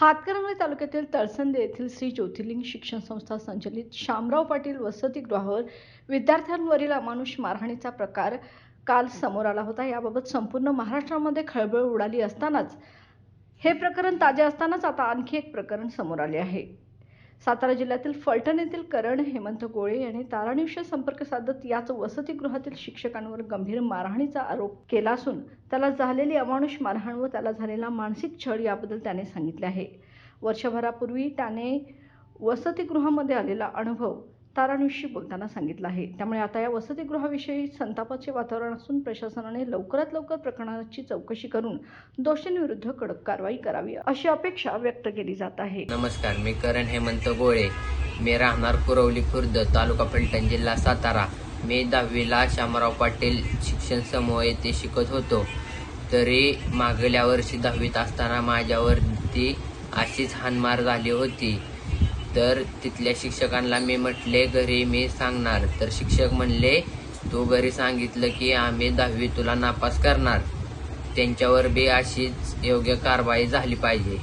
हातकणंगले तालुक्यातील तळसंदे येथील श्री ज्योतिर्लिंग शिक्षण संस्था संचलित शामराव पाटील वसतिगृहावर विद्यार्थ्यांवरील अमानुष मारहाणीचा प्रकार काल समोर आला होता। याबाबत संपूर्ण महाराष्ट्रामध्ये खळबळ उडाली असतानाच हे प्रकरण ताजे असतानाच आता आणखी एक प्रकरण समोर आले आहे। सातारा जिल्ह्यातील फलटण येथील करण हेमंत गोळे यांनी तारांनिशी संपर्क साधत याच वसतिगृहातील शिक्षकांवर गंभीर मारहाणीचा आरोप केला असून त्याला झालेली अमानुष मारहाण व त्याला झालेला मानसिक छळ याबद्दल त्याने सांगितले आहे। वर्षभरापूर्वी त्याने वसतिगृहामध्ये आलेला अनुभव तारांनिशी बोलताना सांगितला आहे। त्यामुळे आता या वसतिगृहाविषयी संतापाचे वातावरण असून प्रशासनाने लवकरात लवकर प्रकरणाची चौकशी करून दोषींविरुद्ध कडक कारवाई करावी अशी अपेक्षा व्यक्त केली जात आहे। नमस्कार, मी करण हेमंत गोळे, मी राहणार कुरवली खुर्द, तालुका फलटण, जिल्हा सातारा। मी 10वीला शामराव पाटील शिक्षण समूह येथे शिकत होतो। तरी मागल्या वर्षी 10वीत असताना माझ्यावरती अशीच हाणमार झाली होती। तर तिथल्या शिक्षकांना मी म्हटले घरी मी सांगणार, तर शिक्षक म्हणले तू घरी सांगितलं की आम्ही 10वी तुला नापास करणार। त्यांच्यावर बी अशीच योग्य कारवाई झाली पाहिजे।